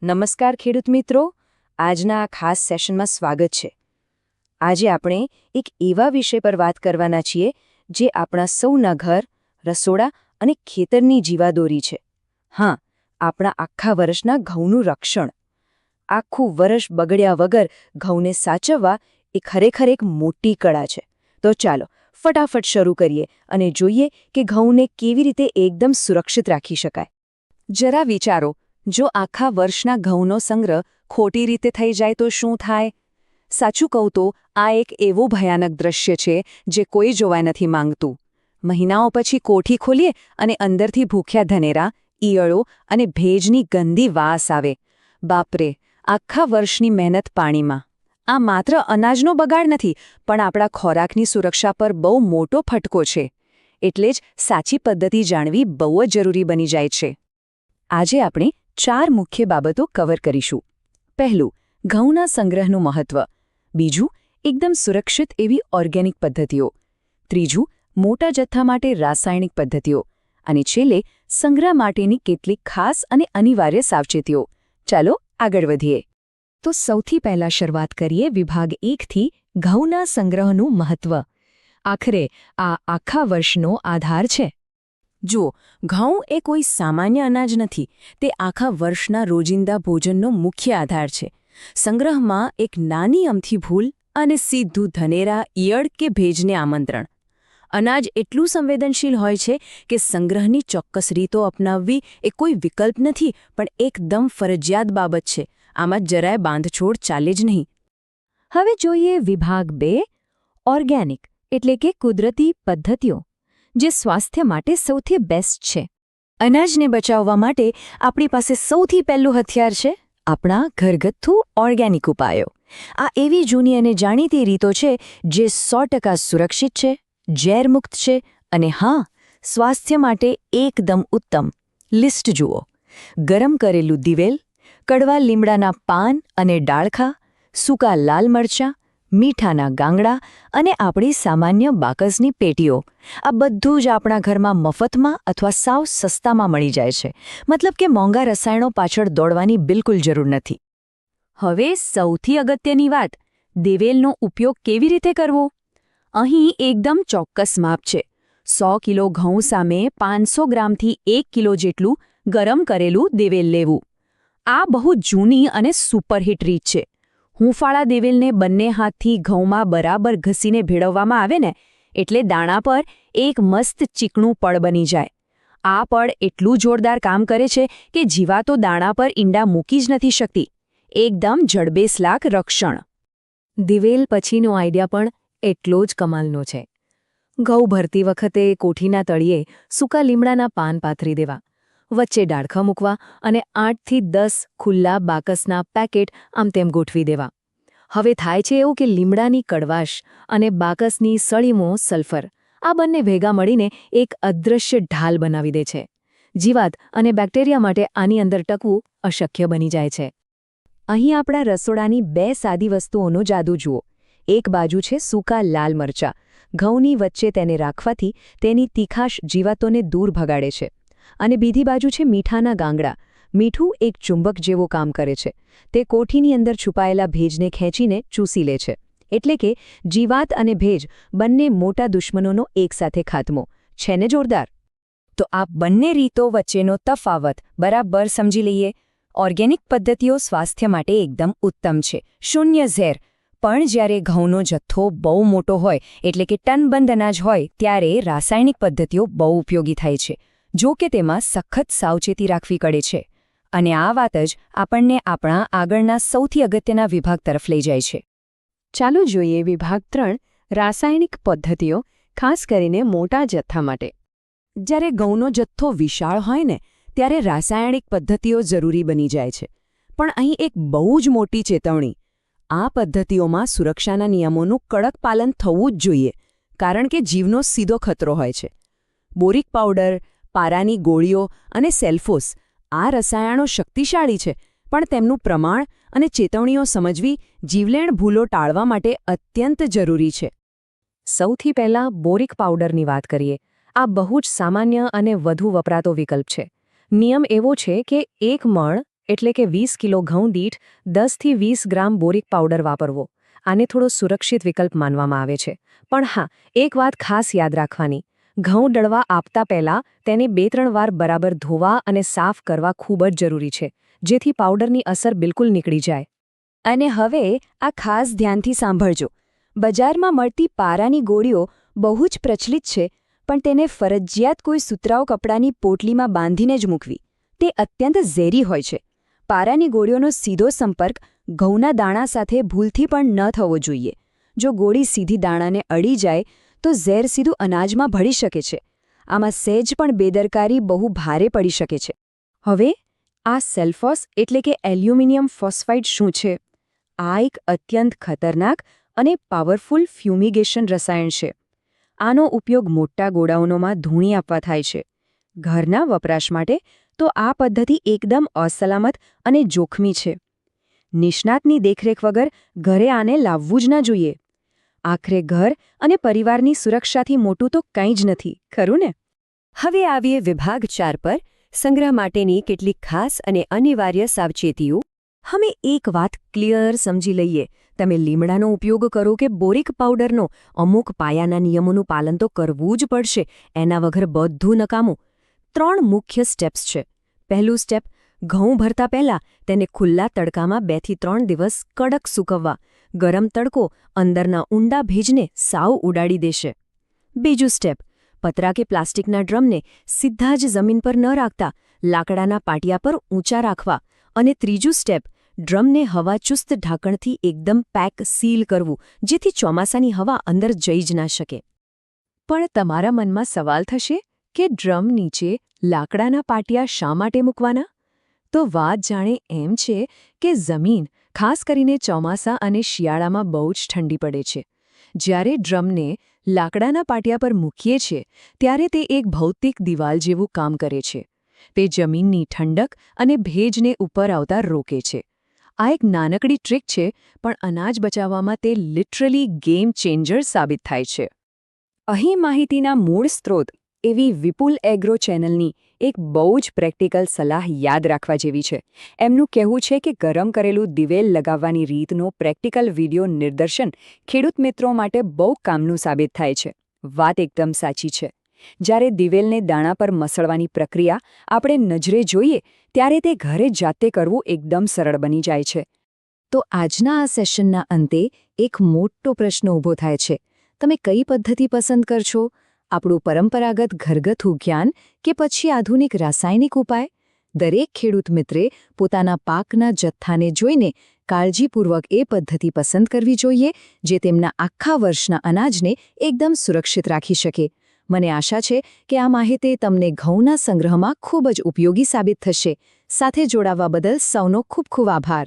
નમસ્કાર ખેડૂત મિત્રો, આજના આ ખાસ સેશનમાં સ્વાગત છે. આજે આપણે એક એવા વિષય પર વાત કરવાના છીએ જે આપણા સૌના ઘર, રસોડા અને ખેતરની જીવાદોરી છે. હા, આપણા આખા વર્ષના ઘઉંનું રક્ષણ. આખું વર્ષ બગડ્યા વગર ઘઉંને સાચવવા એ ખરેખર એક મોટી કળા છે. તો ચાલો ફટાફટ શરૂ કરીએ અને જોઈએ કે ઘઉંને કેવી રીતે એકદમ સુરક્ષિત રાખી શકાય. જરા વિચારો, જો આખા વર્ષના ઘઉંનો સંગ્રહ ખોટી રીતે થઈ જાય તો શું થાય? સાચું કહું તો આ એક એવું ભયાનક દ્રશ્ય છે જે કોઈ જોવા નથી માંગતું. મહિનાઓ પછી કોઠી ખોલીએ અને અંદરથી ભૂખ્યા ધનેરા, ઈયળો અને ભેજની ગંદી વાસ આવે. બાપરે, આખા વર્ષની મહેનત પાણીમાં. આ માત્ર અનાજનો બગાડ નથી, પણ આપણા ખોરાકની સુરક્ષા પર બહુ મોટો ફટકો છે. એટલે જ સાચી પદ્ધતિ જાણવી બહુ જ જરૂરી બની જાય છે. આજે આપણે 4 મુખ્ય બાબતો કવર કરીશું. પહેલું, ઘઉંના સંગ્રહનું મહત્વ. બીજું, એકદમ સુરક્ષિત એવી ઓર્ગેનિક પદ્ધતિઓ. ત્રીજું, મોટા જથ્થા માટે રાસાયણિક પદ્ધતિઓ. અને છેલ્લે, સંગ્રહ માટેની કેટલીક ખાસ અને અનિવાર્ય સાવચેતીઓ. ચાલો આગળ વધીએ. તો સૌથી પહેલા શરૂઆત કરીએ વિભાગ 1થી, ઘઉંના સંગ્રહનું મહત્વ. આખરે આ આખા વર્ષનો આધાર છે. જુઓ, ઘઉં એ કોઈ સામાન્ય અનાજ નથી, તે આખા વર્ષના રોજિંદા ભોજનનો મુખ્ય આધાર છે. સંગ્રહમાં એક નાની અમથી ભૂલ અને સીધું ધનેરા, ઈયળ કે ભેજને આમંત્રણ. અનાજ એટલું સંવેદનશીલ હોય છે કે સંગ્રહની ચોક્કસ રીતો અપનાવવી એ કોઈ વિકલ્પ નથી, પણ એકદમ ફરજિયાત બાબત છે. આમાં જરાય બાંધછોડ ચાલે જ નહીં. હવે જોઈએ વિભાગ 2, ઓર્ગેનિક એટલે કે કુદરતી પદ્ધતિઓ, જે સ્વાસ્થ્ય માટે સૌથી બેસ્ટ છે. અનાજને બચાવવા માટે આપણી પાસે સૌથી પહેલું હથિયાર છે આપણા ઘરગથ્થુ ઓર્ગેનિક ઉપાયો. આ એવી જૂની અને જાણીતી રીતો છે જે 100% સુરક્ષિત છે, ઝેરમુક્ત છે અને હા, સ્વાસ્થ્ય માટે એકદમ ઉત્તમ. લિસ્ટ જુઓ: ગરમ કરેલું દિવેલ, કડવા લીમડાના પાન અને ડાળખા, સૂકા લાલ મરચાં, મીઠાના ગાંગડા અને આપણી સામાન્ય બાકસની પેટીઓ. આ બધું જ આપણા ઘરમાં મફતમાં અથવા સાવ સસ્તામાં મળી જાય છે. મતલબ કે મોંઘા રસાયણો પાછળ દોડવાની બિલકુલ જરૂર નથી. હવે સૌથી અગત્યની વાત, દિવેલનો ઉપયોગ કેવી રીતે કરવો? અહીં એકદમ ચોક્કસ માપ છે. 100 કિલો ઘઉં સામે 500 ગ્રામથી 1 કિલો જેટલું ગરમ કરેલું દિવેલ લેવું. આ બહુ જૂની અને સુપરહિટ રીત છે. હૂંફાળા દિવેલને બંને હાથથી ઘઉંમાં બરાબર ઘસીને ભેળવવામાં આવે ને, એટલે દાણા પર એક મસ્ત ચીકણું પડ બની જાય. આ પડ એટલું જોરદાર કામ કરે છે કે જીવાતો દાણા પર ઈંડા મૂકી જ નથી શકતી. એકદમ જડબેસલાક રક્ષણ. દિવેલ પછીનો આઈડિયા પણ એટલો જ કમાલનો છે. ઘઉં ભરતી વખતે કોઠીના તળિયે સૂકા લીમડાના પાન પાથરી દેવા, વચ્ચે ડાળખા મૂકવા અને 8 થી 10 ખુલ્લા બાકસના પેકેટ આમ તેમ ગોઠવી દેવા. હવે થાય છે એવું કે લીમડાની કડવાશ અને બાકસની સળીમો સલ્ફર, આ બંને ભેગા મળીને એક અદૃશ્ય ઢાલ બનાવી દે છે. જીવાત અને બેક્ટેરિયા માટે આની અંદર ટકવું અશક્ય બની જાય છે. અહીં આપણા રસોડાની 2 સાદી વસ્તુઓનો જાદુ જુઓ. એક બાજુ છે સૂકા લાલ મરચાં. ઘઉંની વચ્ચે તેને રાખવાથી તેની તીખાશ જીવાતોને દૂર ભગાડે છે. અને બીજી બાજુ છે મીઠાના ગાંગડા. મીઠું એક ચુંબક જેવું કામ કરે છે. તે કોઠીની અંદર છુપાયેલા ભેજને ખેંચીને ચૂસી લે છે. એટલે કે જીવાત અને ભેજ બંને મોટા દુશ્મનોનો એકસાથે ખાત્મો. છે ને જોરદાર? તો આ બંને રીતો વચ્ચેનો તફાવત બરાબર સમજી લઈએ. ઓર્ગેનિક પદ્ધતિઓ સ્વાસ્થ્ય માટે એકદમ ઉત્તમ છે, શૂન્ય ઝેર. પણ જ્યારે ઘઉંનો જથ્થો બહુ મોટો હોય, એટલે કે ટનબંધ અનાજ હોય, ત્યારે રાસાયણિક પદ્ધતિઓ બહુ ઉપયોગી થાય છે. જો કે તેમાં સખત સાવચેતી રાખવી પડે છે. અને આ વાત જ આપણને આપણા આગળના સૌથી અગત્યના વિભાગ તરફ લઈ જાય છે. ચાલો જોઈએ વિભાગ 3, રાસાયણિક પદ્ધતિઓ, ખાસ કરીને મોટા જથ્થા માટે. જ્યારે ઘઉંનો જથ્થો વિશાળ હોય ને, ત્યારે રાસાયણિક પદ્ધતિઓ જરૂરી બની જાય છે. પણ અહીં એક બહુ જ મોટી ચેતવણી. આ પદ્ધતિઓમાં સુરક્ષાના નિયમોનું કડક પાલન થવું જ જોઈએ, કારણ કે જીવનો સીધો ખતરો હોય છે. બોરિક પાવડર, પારાની ગોળીઓ અને સેલ્ફોસ, આ રસાયણો શક્તિશાળી છે, પણ તેમનું પ્રમાણ અને ચેતવણીઓ સમજવી જીવલેણ ભૂલો ટાળવા માટે અત્યંત જરૂરી છે. સૌથી પહેલાં બોરિક પાવડરની વાત કરીએ. આ બહુ જ સામાન્ય અને વધુ વપરાતો વિકલ્પ છે. નિયમ એવો છે કે 1 મણ એટલે કે 20 કિલો ઘઉં દીઠ 10થી 20 ગ્રામ બોરિક પાવડર વાપરવો. આને થોડો સુરક્ષિત વિકલ્પ માનવામાં આવે છે. પણ હા, એક વાત ખાસ યાદ રાખવાની. ઘઉં દળવા આપતા પહેલા તેને 2-3 વાર બરાબર ધોવા અને સાફ કરવા ખૂબ જ જરૂરી છે, જેથી પાવડરની અસર બિલકુલ નીકળી જાય. અને હવે આ ખાસ ધ્યાનથી સાંભળજો. બજારમાં મળતી પારાની ગોળીઓ બહુ જ પ્રચલિત છે, પણ તેને ફરજિયાત કોઈ સુતરાઉ કપડાની પોટલીમાં બાંધીને જ મૂકવી. તે અત્યંત ઝેરી હોય છે. પારાની ગોળીઓનો સીધો સંપર્ક ઘઉંના દાણા સાથે ભૂલથી પણ ન થવો જોઈએ. જો ગોળી સીધી દાણાને અડી જાય તો ઝેર સીધું અનાજમાં ભળી શકે છે. આમાં સહેજ પણ બેદરકારી બહુ ભારે પડી શકે છે. હવે આ સેલ્ફોસ એટલે કે એલ્યુમિનિયમ ફોસ્ફાઇડ શું છે? આ એક અત્યંત ખતરનાક અને પાવરફુલ ફ્યુમિગેશન રસાયણ છે. આનો ઉપયોગ મોટા ગોડાઉનોમાં ધૂણી આપવા થાય છે. ઘરના વપરાશ માટે તો આ પદ્ધતિ એકદમ અસલામત અને જોખમી છે. નિષ્ણાતની દેખરેખ વગર ઘરે આને લાવવું જ ન જોઈએ. આખરે ઘર અને પરિવારની સુરક્ષાથી મોટું તો કંઈ જ નથી, ખરું ને? હવે આવીએ વિભાગ 4 પર, સંગ્રહ માટેની કેટલીક ખાસ અને અનિવાર્ય સાવચેતીઓ. અમે એક વાત ક્લિયર સમજી લઈએ. તમે લીમડાનો ઉપયોગ કરો કે બોરિક પાવડરનો, અમુક પાયાના નિયમોનું પાલન તો કરવું જ પડશે. એના વગર બધું નકામું. 3 મુખ્ય સ્ટેપ્સ છે. પહેલું સ્ટેપ, ઘઉં ભરતા પહેલાં તેને ખુલ્લા તડકામાં 2 થી 3 દિવસ કડક સૂકવવા. ગરમ તડકો અંદરના ઊંડા ભેજને સાવ ઉડાડી દેશે. બીજું સ્ટેપ, પતરા કે પ્લાસ્ટિકના ડ્રમને સીધા જ જમીન પર ન રાખતા, લાકડાના પાટિયા પર ઊંચા રાખવા. અને ત્રીજું સ્ટેપ, ડ્રમને હવાચુસ્ત ઢાંકણથી એકદમ પેક સીલ કરવું, જેથી ચોમાસાની હવા અંદર જઈ જ ના શકે. પણ તમારા મનમાં સવાલ થશે કે ડ્રમ નીચે લાકડાના પાટિયા શા માટે મૂકવાના? તો વાત જાણે એમ છે કે જમીન, ખાસ કરીને ચોમાસા અને શિયાળામાં બહુ જ ઠંડી પડે છે. જ્યારે ડ્રમને લાકડાના પાટિયા પર મૂકીએ છીએ ત્યારે તે એક ભૌતિક દિવાલ જેવું કામ કરે છે. તે જમીનની ઠંડક અને ભેજને ઉપર આવતા રોકે છે. આ એક નાનકડી ટ્રીક છે, પણ અનાજ બચાવવામાં તે લિટરલી ગેમ ચેન્જર સાબિત થાય છે. અહીં માહિતીના મૂળ સ્ત્રોત એવી વિપુલ એગ્રો ચેનલની એક બહુ જ પ્રેક્ટિકલ સલાહ યાદ રાખવા જેવી છે. એમનું કહેવું છે કે ગરમ કરેલું દિવેલ લગાવવાની રીતનો પ્રેક્ટિકલ વિડિયો નિદર્શન ખેડૂત મિત્રો માટે બહુ કામનું સાબિત થાય છે. વાત એકદમ સાચી છે. જ્યારે દિવેલને દાણા પર મસળવાની પ્રક્રિયા આપણે નજરે જોઈએ ત્યારે તે ઘરે જાતે કરવું એકદમ સરળ બની જાય છે. તો આજના આ સેશનના અંતે એક મોટો પ્રશ્ન ઊભો થાય છે. તમે કઈ પદ્ધતિ પસંદ કરશો? આપણું પરંપરાગત ઘરગથ્થુ જ્ઞાન કે પછી આધુનિક રાસાયણિક ઉપાય? દરેક ખેડૂત મિત્રે પોતાના પાકના જથ્થાને જોઈને કાળજીપૂર્વક એ પદ્ધતિ પસંદ કરવી જોઈએ જે તેમના આખા વર્ષના અનાજને એકદમ સુરક્ષિત રાખી શકે. મને આશા છે કે આ માહિતી તમને ઘઉંના સંગ્રહમાં ખૂબ જ ઉપયોગી સાબિત થશે. સાથે જોડાવા બદલ સૌનો ખૂબ ખૂબ આભાર.